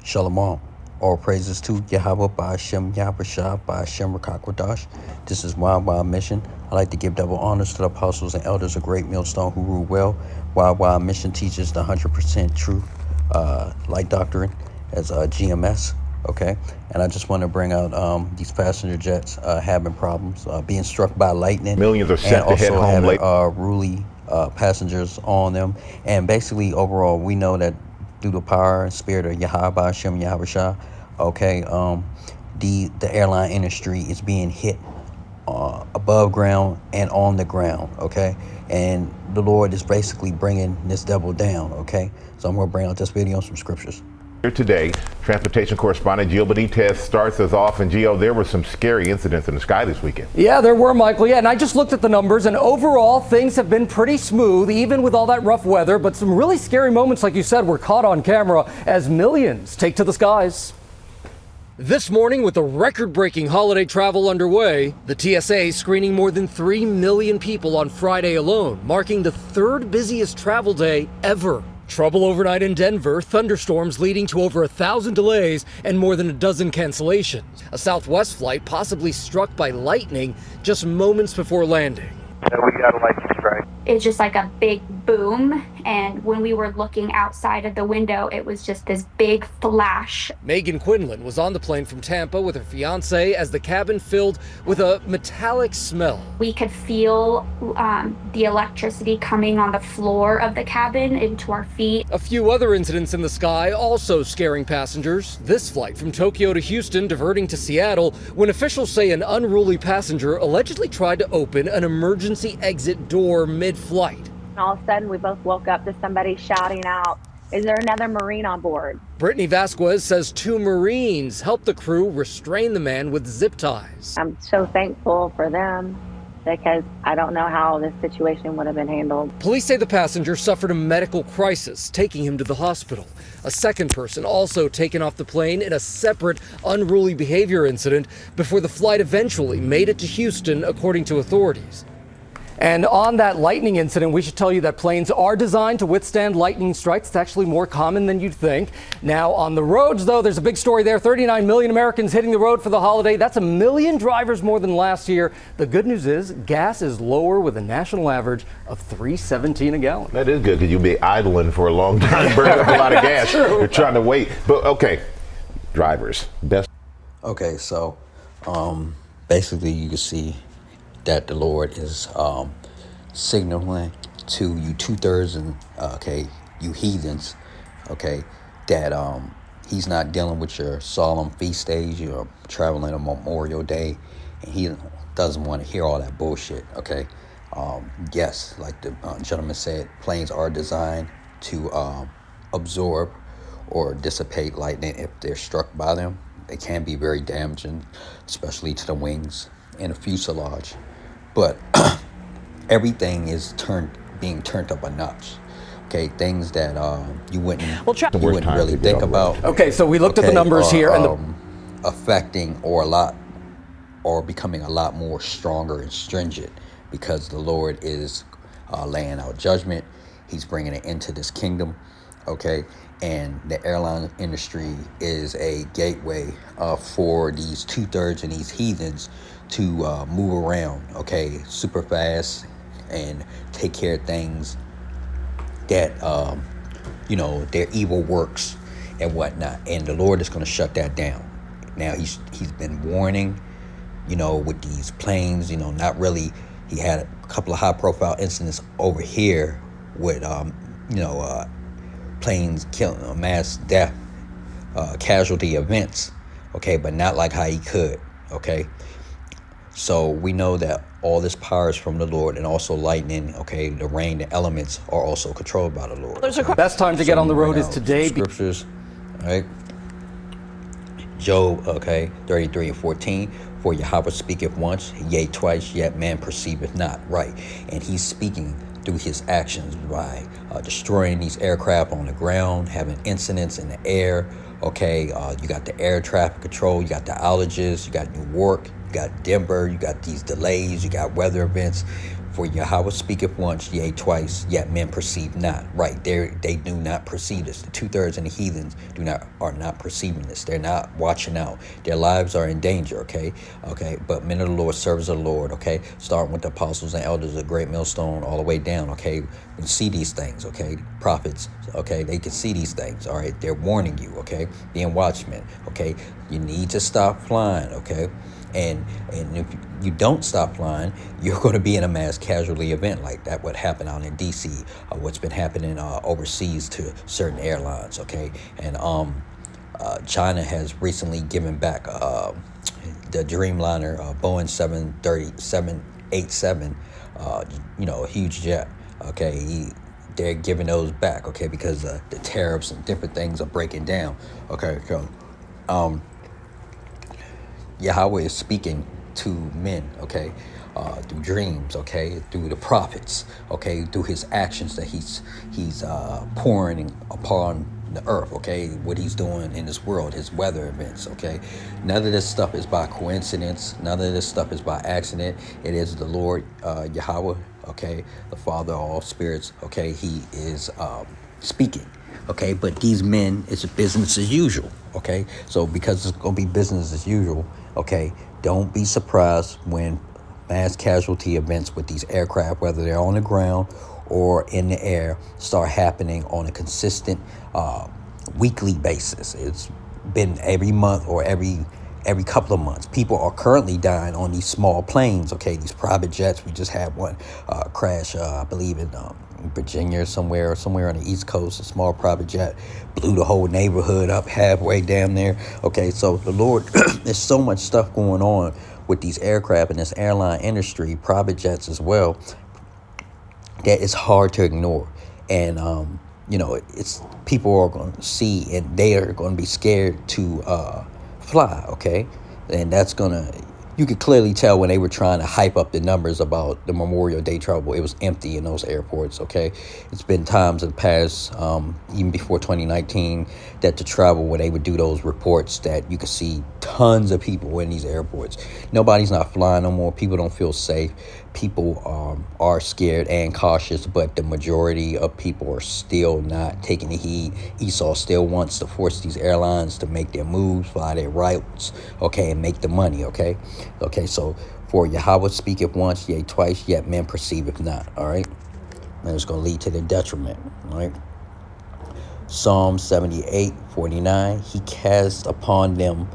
Shalom. All praises to Yahawah by Hashem Yahushua by Hashem Rakakwadash. This is Yahawah Mission. I like to give double honors to the apostles and elders of Great Millstone who rule well. Yahawah Mission teaches the 100% true light doctrine as GMS. Okay, and I just want to bring out these passenger jets having problems being struck by lightning. Millions are set to head home late. Ruly passengers on them, and basically overall we know that through the power and spirit of Yahawah Hashem Yahushua, okay, the airline industry is being hit above ground and on the ground, okay, and the Lord is basically bringing this devil down, okay. So I'm going to bring out this video on some scriptures. Here today, transportation correspondent Gio Benitez starts us off. And Gio, there were some scary incidents in the sky this weekend. Yeah, there were, Michael. Yeah, and I just looked at the numbers, and overall, things have been pretty smooth, even with all that rough weather. But some really scary moments, like you said, were caught on camera as millions take to the skies. This morning, with the record-breaking holiday travel underway, the TSA screening more than 3 million people on Friday alone, marking the third busiest travel day ever. Trouble overnight in Denver, thunderstorms leading to over 1,000 delays and more than a dozen cancellations. A Southwest flight possibly struck by lightning just moments before landing. We got a lightning strike. It's just like a big boom, and when we were looking outside of the window, it was just this big flash. Megan Quinlan was on the plane from Tampa with her fiance as the cabin filled with a metallic smell. We could feel the electricity coming on the floor of the cabin into our feet. A few other incidents in the sky also scaring passengers. This flight from Tokyo to Houston diverting to Seattle when officials say an unruly passenger allegedly tried to open an emergency exit door mid-flight. All of a sudden, we both woke up to somebody shouting out, "Is there another Marine on board?" Brittany Vasquez says 2 Marines helped the crew restrain the man with zip ties. I'm so thankful for them because I don't know how this situation would have been handled. Police say the passenger suffered a medical crisis, taking him to the hospital. A second person also taken off the plane in a separate unruly behavior incident before the flight eventually made it to Houston, according to authorities. And on that lightning incident, we should tell you that planes are designed to withstand lightning strikes. It's actually more common than you'd think. Now, on the roads, though, there's a big story there. 39 million Americans hitting the road for the holiday. That's 1 million drivers more than last year. The good news is gas is lower with a national average of $3.17 a gallon. That is good because you'll be idling for a long time, burning up a lot of gas. You're trying to wait. But okay, drivers. Best. Okay, so basically you can see that the Lord is signaling to you 2/3 and you heathens, okay, that he's not dealing with your solemn feast days. You're traveling on Memorial Day, and he doesn't want to hear all that bullshit. Okay, yes, like the gentleman said, planes are designed to absorb or dissipate lightning if they're struck by them. They can be very damaging, especially to the wings and the fuselage. But everything is being turned up a notch. Okay, things that you wouldn't really think about. Okay, so we looked at the numbers here, and affecting or becoming a lot more stronger and stringent because the Lord is laying out judgment. He's bringing it into this kingdom. Okay, and the airline industry is a gateway for these 2/3 and these heathens to move around, okay, super fast and take care of things that, their evil works and whatnot. And the Lord is going to shut that down. Now, he's been warning, with these planes, not really. He had a couple of high-profile incidents over here with, planes killing, mass death, casualty events, okay, but not like how he could, okay. So we know that all this power is from the Lord, and also lightning, okay, the rain, the elements are also controlled by the Lord. The best time to get on the road is today. Scriptures, right? Job, okay, 33:14. For Yahawah speaketh once, yea twice, yet man perceiveth not. Right, and he's speaking through his actions by destroying these aircraft on the ground, having incidents in the air. Okay, you got the air traffic control, you got the outages, you got New York, you got Denver, you got these delays, you got weather events. For Yahawah speaketh once, yea, twice, yet men perceive not. Right, they do not perceive this. The 2/3 and the heathens are not perceiving this. They're not watching out. Their lives are in danger. Okay, But men of the Lord, servants of the Lord. Okay, starting with the apostles and elders, a great millstone, all the way down. Okay, and see these things. Okay, prophets. Okay, they can see these things. All right, they're warning you. Okay, being watchmen. Okay, you need to stop flying. Okay. And if you don't stop flying, you're going to be in a mass casualty event like that. What happened out in D.C., what's been happening overseas to certain airlines. Okay, and China has recently given back the Dreamliner Boeing 787, a huge jet. Okay, they're giving those back. Okay, because the tariffs and different things are breaking down. Okay, so Yahawah is speaking to men, okay, through dreams, okay, through the prophets, okay, through his actions that he's pouring upon the earth, okay, what he's doing in this world, his weather events, okay. None of this stuff is by coincidence. None of this stuff is by accident. It is the Lord Yahawah, okay, the Father of all spirits, okay. He is speaking. Okay, but these men, it's business as usual. Okay, so because it's gonna be business as usual, okay, don't be surprised when mass casualty events with these aircraft, whether they're on the ground or in the air, start happening on a consistent weekly basis. It's been every month or every couple of months. People are currently dying on these small planes. Okay, these private jets. We just had one crash, I believe in Virginia somewhere on the East Coast. A small private jet blew the whole neighborhood up halfway down there. Okay, so the Lord, there's so much stuff going on with these aircraft and this airline industry, private jets as well, that it's hard to ignore. And it's people are going to see and they are going to be scared to fly. Okay, and that's gonna. You could clearly tell when they were trying to hype up the numbers about the Memorial Day travel. It was empty in those airports, okay? It's been times in the past, even before 2019, that the travel, when they would do those reports, that you could see tons of people in these airports. Nobody's not flying no more. People don't feel safe. People are scared and cautious, but the majority of people are still not taking the heed. Esau still wants to force these airlines to make their moves, fly their routes, okay, and make the money, okay? Okay, so for Yahawah speaketh once, yea, twice, yet men perceiveth not, all right? And it's going to lead to their detriment, all right? Psalm 78:49, he cast upon them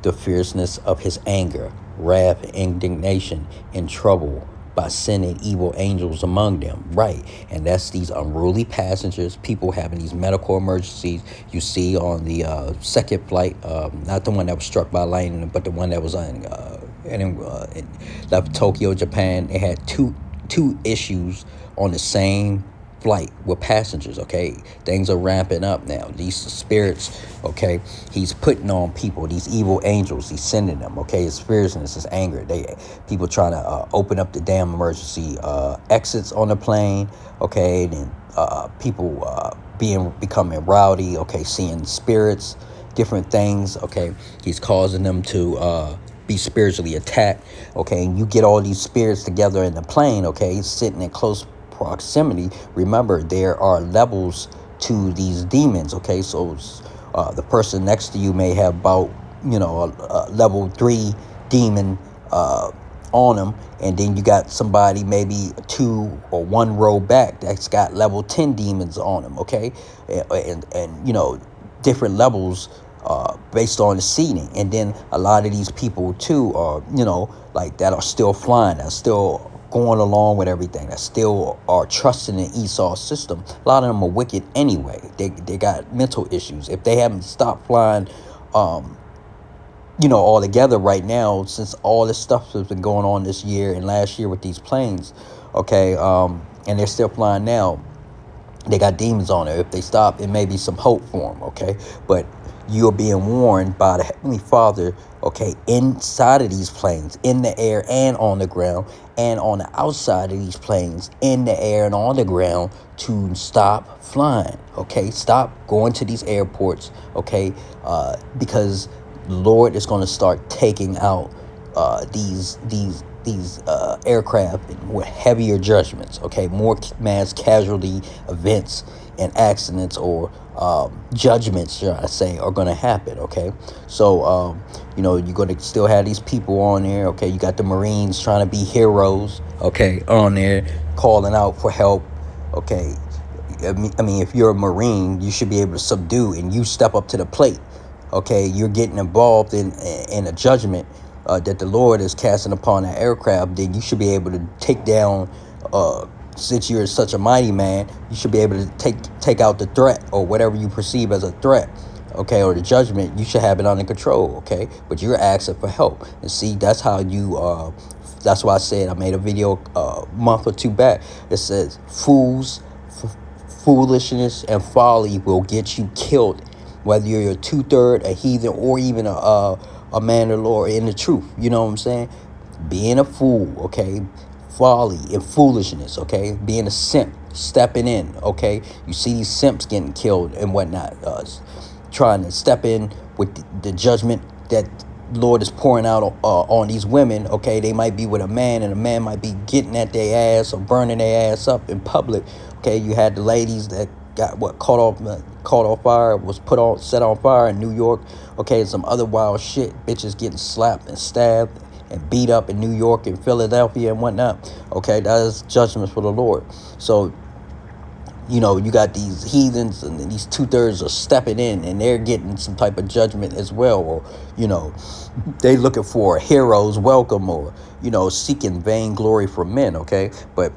the fierceness of his anger, wrath, indignation, and trouble by sending evil angels among them. Right. And that's these unruly passengers, people having these medical emergencies. You see on the second flight, not the one that was struck by lightning, but the one that was left Tokyo, Japan. They had two issues on the same flight with passengers. Okay, things are ramping up now. These spirits, okay, he's putting on people, these evil angels, he's sending them. Okay, his fierceness, his anger, people trying to open up the damn emergency exits on the plane. Okay, and people becoming rowdy. Okay, seeing spirits, different things. Okay, he's causing them to be spiritually attacked. Okay, and you get all these spirits together in the plane. Okay, sitting in close proximity. Remember, there are levels to these demons. Okay, so the person next to you may have about a level 3 demon on them, and then you got somebody maybe 2 or 1 row back that's got level 10 demons on them. Okay, and different levels based on the seating. And then a lot of these people too are like that are still flying, that are still going along with everything, that still are trusting in Esau's system. A lot of them are wicked anyway. They got mental issues. If they haven't stopped flying altogether right now, since all this stuff has been going on this year and last year with these planes, okay, and they're still flying now, they got demons on it. If they stop, it may be some hope for them, okay? But you're being warned by the Heavenly Father, okay, inside of these planes, in the air and on the ground, and on the outside of these planes, in the air and on the ground, to stop flying, okay? Stop going to these airports, okay? Because the Lord is going to start taking out these these aircraft with heavier judgments, okay, more mass casualty events and accidents or judgments, should I say, are going to happen, okay? So, you're going to still have these people on there, okay? You got the Marines trying to be heroes, okay, on there, calling out for help, okay? I mean, if you're a Marine, you should be able to subdue, and you step up to the plate, okay? You're getting involved in a judgment that the Lord is casting upon that aircraft. Then you should be able to take down, since you're such a mighty man, you should be able to take out the threat or whatever you perceive as a threat, okay, or the judgment. You should have it under control, okay? But you're asking for help. And see, that's how you, that's why I said, I made a video a month or two back. It says, foolishness and folly will get you killed, whether you're a 2/3, a heathen, or even a man of the Lord in the truth. You know what I'm saying? Being a fool, okay? Folly and foolishness, okay? Being a simp, stepping in, okay? You see these simps getting killed and whatnot, trying to step in with the judgment that Lord is pouring out on these women, okay? They might be with a man, and a man might be getting at their ass or burning their ass up in public, okay? You had the ladies that got caught off fire, was set on fire in New York, okay? And some other wild shit, bitches getting slapped and stabbed and beat up in New York and Philadelphia and whatnot, okay? That is judgments for the Lord. So, you got these heathens, and these 2/3 are stepping in, and they're getting some type of judgment as well, or they looking for a hero's welcome, or seeking vain glory from men, okay? But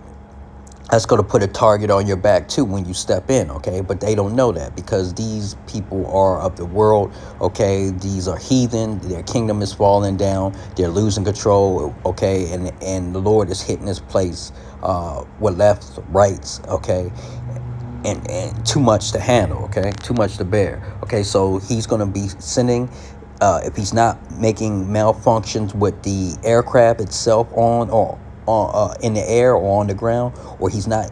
that's going to put a target on your back too when you step in, okay? But they don't know that, because these people are of the world, okay? These are heathen. Their kingdom is falling down. They're losing control, okay? And the Lord is hitting this place with left, rights, okay? And too much to handle, okay? Too much to bear, okay? So he's going to be sending, if he's not making malfunctions with the aircraft itself in the air or on the ground, or he's not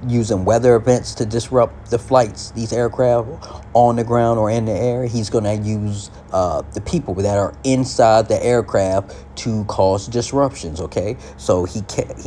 using weather events to disrupt the flights, these aircraft on the ground or in the air, he's going to use the people that are inside the aircraft to cause disruptions, okay? So he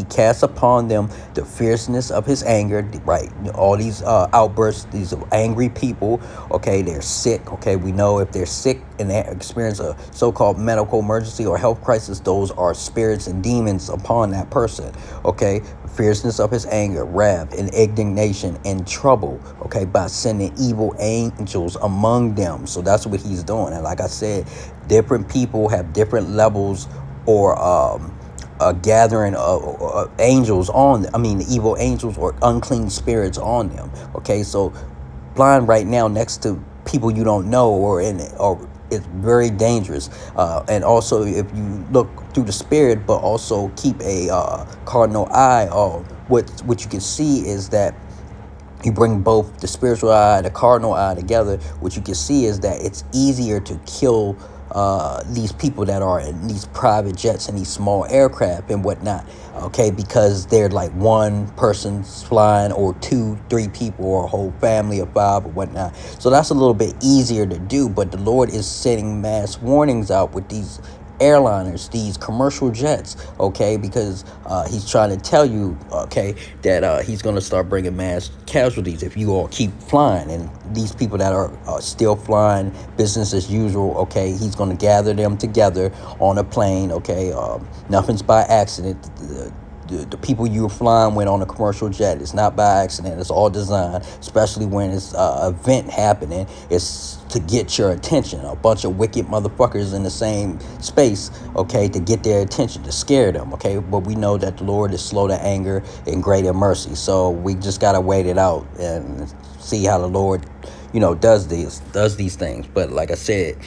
casts upon them the fierceness of his anger, right? All these outbursts, these angry people, okay? They're sick, okay? We know if they're sick and they experience a so-called medical emergency or health crisis, those are spirits and demons upon that person, okay? Fierceness of his anger, wrath, and indignation, and trouble, okay, by sending evil angels among them. So that's what he's doing. And like I said, different people have different levels or a gathering of angels on them. I mean, evil angels or unclean spirits on them, okay? So flying right now next to people you don't know or it's very dangerous. And also, if you look through the spirit, but also keep a cardinal eye on what you can see is that you bring both the spiritual eye, the cardinal eye together. What you can see is that it's easier to kill these people that are in these private jets and these small aircraft and whatnot, okay, because they're like one person flying, or 2-3 people, or a whole family of 5 or whatnot. So that's a little bit easier to do, but the Lord is sending mass warnings out with these airliners, these commercial jets, okay, because he's trying to tell you, okay, that he's going to start bringing mass casualties if you all keep flying. And these people that are still flying business as usual, okay, he's going to gather them together on a plane, okay? Nothing's by accident. The people you're flying with on a commercial jet, it's not by accident. It's all designed, especially when it's an event happening. It's to get your attention. A bunch of wicked motherfuckers in the same space, okay, to get their attention, to scare them, okay? But we know that the Lord is slow to anger and great in mercy. So we just got to wait it out and see how the Lord, does these things. But like I said,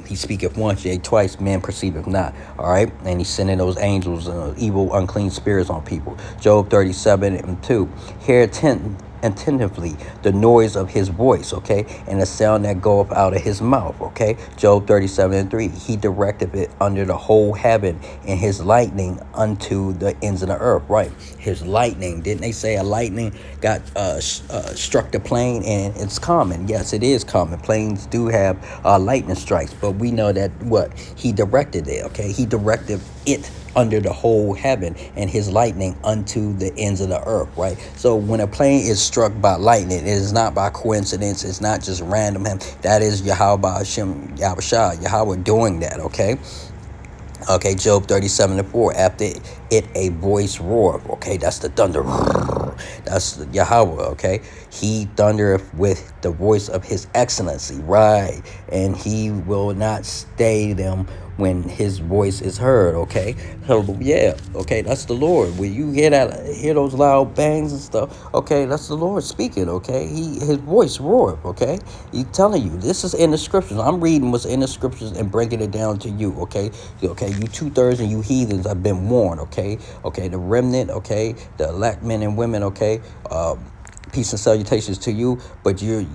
he speaketh once, yea, twice, men perceiveth not. All right, and he's sending those angels, evil, unclean spirits on people. Job 37:2. Hear attentively the noise of his voice, okay, and the sound that goeth out of his mouth, okay. Job 37:3. He directeth it under the whole heaven, and his lightning unto the ends of the earth. Right, his lightning. Didn't they say a lightning got struck the plane? And it's common. Yes, it is common. Planes do have lightning strikes, but we know that he directed it, okay. He directed it under the whole heaven, and his lightning unto the ends of the earth, right? So when a plane is struck by lightning, it is not by coincidence. It's not just random. That is Yahawah Hashem Yahweh Yahweh doing that, okay? Okay, Job 37:4. After it a voice roar. Okay, that's the thunder. That's Yahawah. Okay, he thundereth with the voice of his excellency. Right, and he will not stay them when his voice is heard. Okay, so yeah. Okay, that's the Lord. When you hear those loud bangs and stuff. Okay, that's the Lord speaking. Okay, his voice roar. Okay, he's telling you this is in the scriptures. I'm reading what's in the scriptures and breaking it down to you. Okay, you 2/3 and you heathens have been warned. Okay, the remnant. Okay, the elect men and women. Okay, peace and salutations to you. But you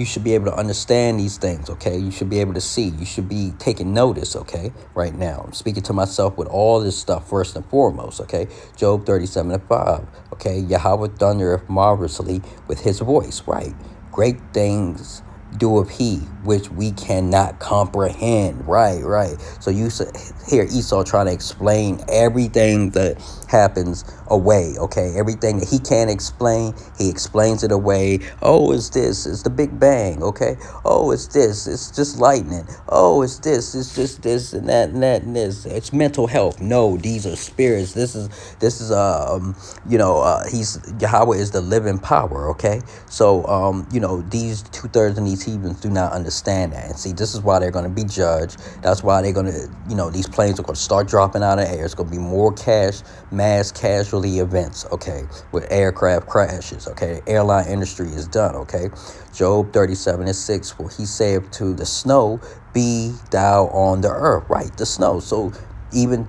should be able to understand these things. Okay, you should be able to see. You should be taking notice. Okay, right now I'm speaking to myself with all this stuff first and foremost. Okay, Job 37:5. Okay, Yahawah thundereth marvelously with his voice. Right, great things doeth he which we cannot comprehend. Right. So you hear Esau trying to explain everything that happens away. Okay, everything that he can't explain, he explains it away. Oh, it's this, it's the Big Bang. Okay, oh, it's this, it's just lightning. Oh, it's this, it's just this and that and that and this. It's mental health. No, these are spirits. This is he's Yahawah is the living power. Okay, so these 2/3 of these heathens do not understand that. And see, this is why they're going to be judged. That's why they're going to, these planes are going to start dropping out of air. It's going to be more mass casualty events, okay, with aircraft crashes, okay. Airline industry is done, okay. Job 37:6, for he saith to the snow, be thou on the earth. Right, the snow. So even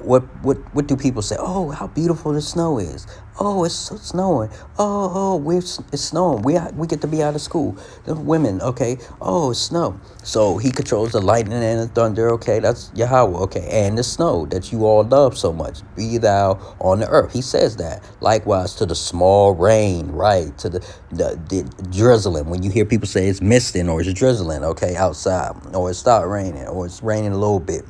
what do people say? Oh, how beautiful the snow is. Oh, it's snowing. It's snowing. We get to be out of school. The women, okay. Oh, it's snow. So he controls the lightning and the thunder. Okay, that's Yahawah. Okay, and the snow that you all love so much. Be thou on the earth. He says that. Likewise to the small rain, right? To the drizzling. When you hear people say it's misting or it's drizzling, okay, outside, or it stopped raining, or it's raining a little bit.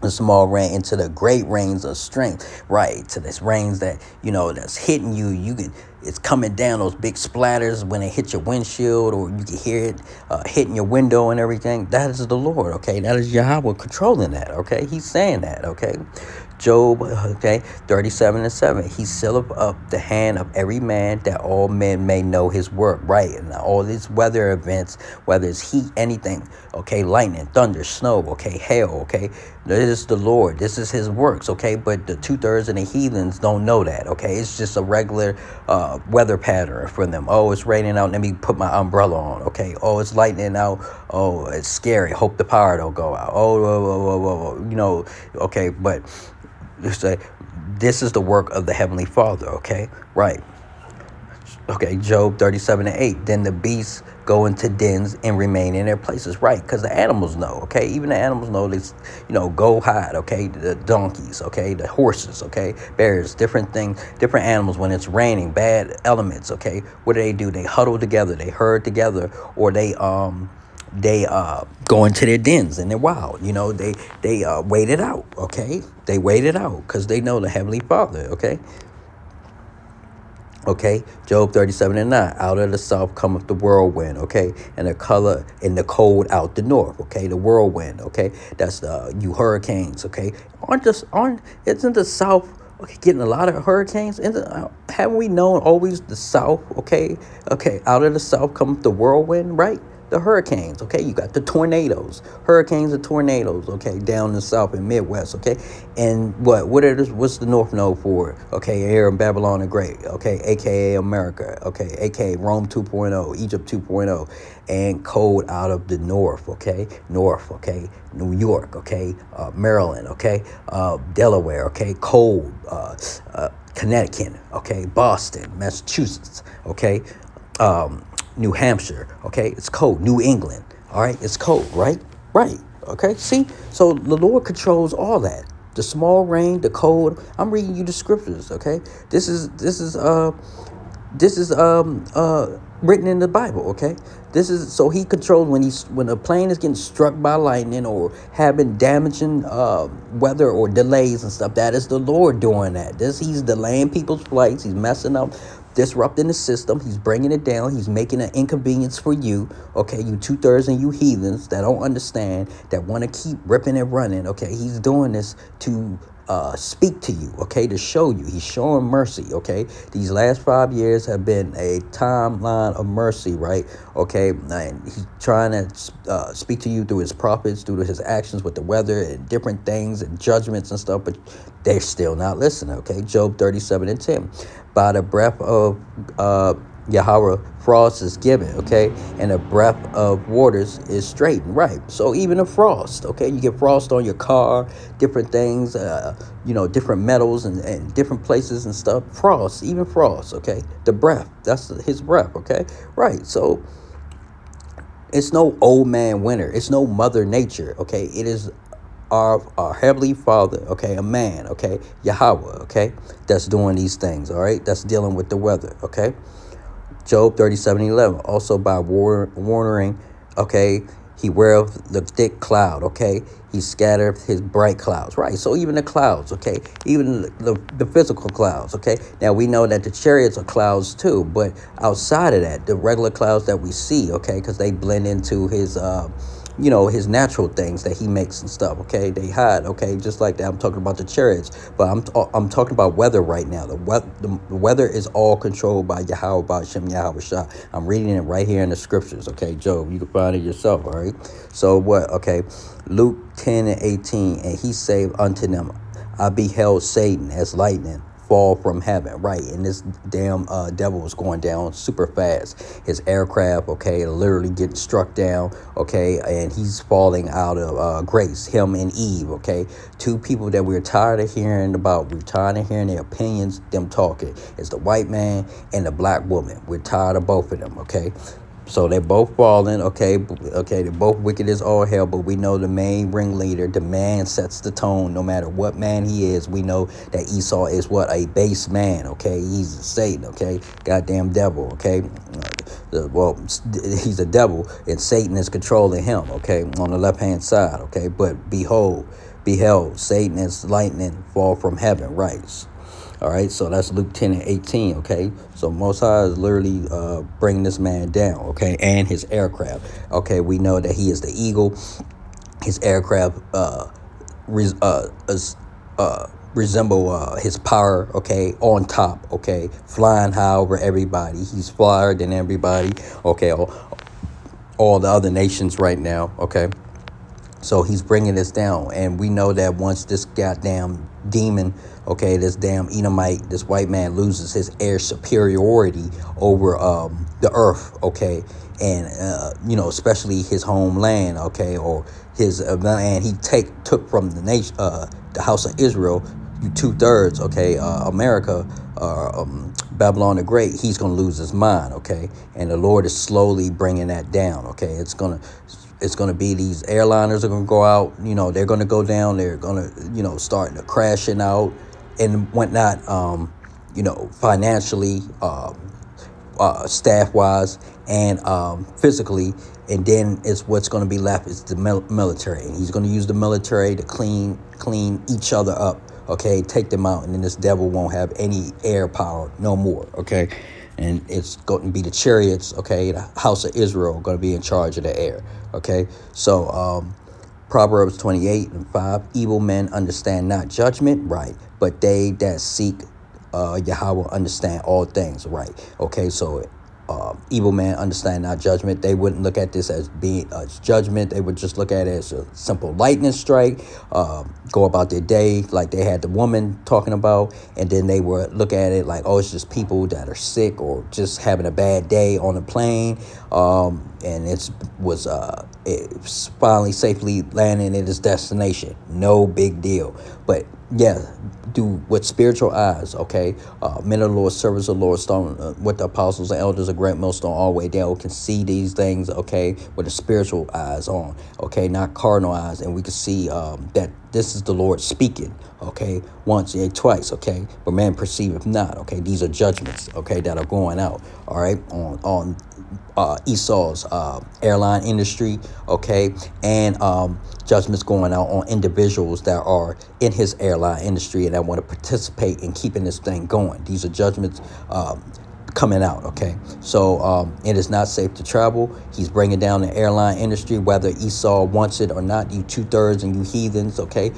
The small rain into the great rains of strength, right? To this rains that that's hitting you. It's coming down, those big splatters when it hit your windshield, or you can hear it hitting your window and everything. That is the Lord, okay? That is Yahawah controlling that, okay? He's saying that, okay? Job, okay, 37:7. He sealeth up the hand of every man, that all men may know his work, right? And all these weather events, whether it's heat, anything, okay, lightning, thunder, snow, okay, hail, okay, this is the Lord. This is his works, okay? But the 2/3 of the heathens don't know that, okay? It's just a regular weather pattern for them. Oh, it's raining out. Let me put my umbrella on, okay? Oh, it's lightning out. Oh, it's scary. Hope the power don't go out. Oh, okay, but this is the work of the Heavenly Father, okay? Right. Okay, Job 37:8. Then the beasts go into dens and remain in their places, right? Because the animals know, okay? Even the animals know this, go hide, okay? The donkeys, okay? The horses, okay? Bears, different things, different animals. When it's raining, bad elements, okay? What do? They huddle together, they herd together, or they go into their dens and they're wild. They wait it out, okay? They wait it out because they know the Heavenly Father, okay? Okay, Job 37:9. Out of the south cometh the whirlwind, okay, and the color in the cold out the north, okay, the whirlwind, okay, that's you hurricanes, okay. Isn't the south getting a lot of hurricanes? Haven't we known always the south, okay, out of the south cometh the whirlwind, right? The hurricanes, okay? You got the tornadoes, hurricanes and tornadoes, okay, down in the south and Midwest, okay? And what's the north known for? Okay, here in Babylon the Great, okay, aka America, okay, aka Rome 2.0, Egypt 2.0, and cold out of the north, okay, New York, okay, Maryland, okay, Delaware, okay, cold, Connecticut, okay, Boston, Massachusetts, okay, New Hampshire, okay, it's cold. New England, all right, it's cold, right, okay. See, so the Lord controls all that. The small rain, the cold. I'm reading you the scriptures, okay. This is This is written in the Bible, okay? This is so he controls when a plane is getting struck by lightning or having damaging weather or delays and stuff. That is the Lord doing that. He's delaying people's flights. He's messing up, disrupting the system. He's bringing it down. He's making an inconvenience for you, okay? You 2/3 and you heathens that don't understand, that want to keep ripping and running, okay? He's doing this to speak to you, okay, to show you. He's showing mercy, okay? These last 5 years have been a timeline of mercy, right? Okay, and he's trying to speak to you through his prophets, through his actions with the weather and different things and judgments and stuff, but they're still not listening, okay? Job 37:10. By the breath of Yahawah, frost is given, okay, and the breath of waters is straightened, right? So even the frost, okay, you get frost on your car, different things, different metals and different places and stuff. Frost, even frost, okay, the breath, that's his breath, okay, right? So it's no old man winter, it's no mother nature, okay, it is our heavenly Father, okay, a man, okay, Yahawah, okay, that's doing these things, all right, that's dealing with the weather, okay. Job 37:11. Also by warning, okay, he weareth the thick cloud, okay, he scattereth his bright clouds, right? So even the clouds, okay, even the physical clouds, okay. Now we know that the chariots are clouds too, but outside of that, the regular clouds that we see, okay, because they blend into his his natural things that he makes and stuff, okay, they hide, okay, just like that. I'm talking about the chariots, but I'm talking about weather right now. The weather is all controlled by Yahawah, by Shem Yahweh Shah. I'm reading it right here in the scriptures, okay, Job, you can find it yourself, all right. So what, okay, Luke 10:18, and he saved unto them. I beheld Satan as lightning fall from heaven, right? And this damn devil was going down super fast. His aircraft, okay, literally getting struck down, okay, and he's falling out of grace. Him and Eve, okay, two people that we're tired of hearing about. We're tired of hearing their opinions, them talking. It's the white man and the black woman. We're tired of both of them, okay. So they're both falling, okay, they're both wicked as all hell, but we know the main ringleader, the man sets the tone no matter what man he is. We know that Esau is what? A base man, okay? He's Satan, okay? Goddamn devil, okay? He's a devil, and Satan is controlling him, okay, on the left-hand side, okay? But beheld, Satan as lightning fall from heaven, right? All right, so that's Luke 10:18, okay? So Most High is literally bringing this man down, okay, and his aircraft. Okay, we know that he is the eagle. His aircraft resemble his power, okay, on top, okay, flying high over everybody. He's flyer than everybody, okay, all the other nations right now, okay? So he's bringing this down, and we know that once this goddamn demon, okay, this damn Edomite, this white man loses his air superiority over the earth, okay, and especially his homeland, okay, or his and he took from the nation, the house of Israel, 2/3, okay, America, Babylon the Great. He's gonna lose his mind, okay, and the Lord is slowly bringing that down, okay. It's gonna be these airliners are gonna go out, they're gonna go down, they're gonna, start crashing out and whatnot, financially, staff wise, and physically. And then it's what's going to be left is the military, and he's going to use the military to clean each other up, okay, take them out, and then this devil won't have any air power no more, okay. And it's going to be the chariots, okay, the house of Israel going to be in charge of the air, okay. So Proverbs 28:5, evil men understand not judgment, right, but they that seek Yahawah understand all things, right, okay. So evil men understand not judgment. They wouldn't look at this as being judgment. They would just look at it as a simple lightning strike, go about their day like they had the woman talking about, and then they would look at it like, oh, it's just people that are sick or just having a bad day on a plane, and it's finally safely landing at its destination. No big deal. But yeah, do with spiritual eyes, okay? Men of the Lord, servants of the Lord, stone with the apostles and elders of Great Millstone all the way down can see these things, okay, with the spiritual eyes on, okay, not carnal eyes, and we can see that this is the Lord speaking, okay, once, yea, twice, okay, but man perceiveth not, okay. These are judgments, okay, that are going out, all right, on Esau'S airline industry, okay, and judgments going out on individuals that are in his airline industry and that want to participate in keeping this thing going. These are judgments coming out, okay? So it is not safe to travel. He's bringing down the airline industry, whether Esau wants it or not. You 2/3 and you heathens, okay,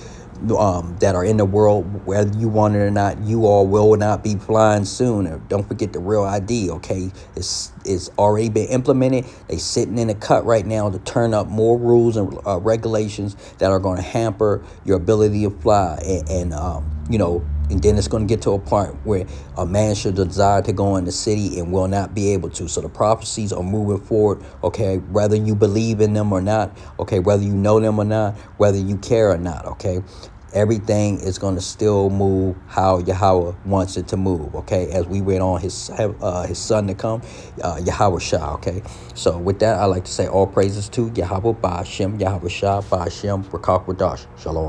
that are in the world, whether you want it or not, you all will not be flying soon. And don't forget the real ID, okay? It's already been implemented. They sitting in a cut right now to turn up more rules and regulations that are going to hamper your ability to fly, and you know, and then it's going to get to a point where a man should desire to go in the city and will not be able to. So the prophecies are moving forward, okay, whether you believe in them or not, okay, whether you know them or not, whether you care or not, okay. Everything is going to still move how Yahawah wants it to move, okay, as we wait on his son to come, Yahawah, okay. So with that, I like to say all praises to Yahawah, Ba'ashem, Yahawah, Ba'ashem, Rakak Wadash, Shalom.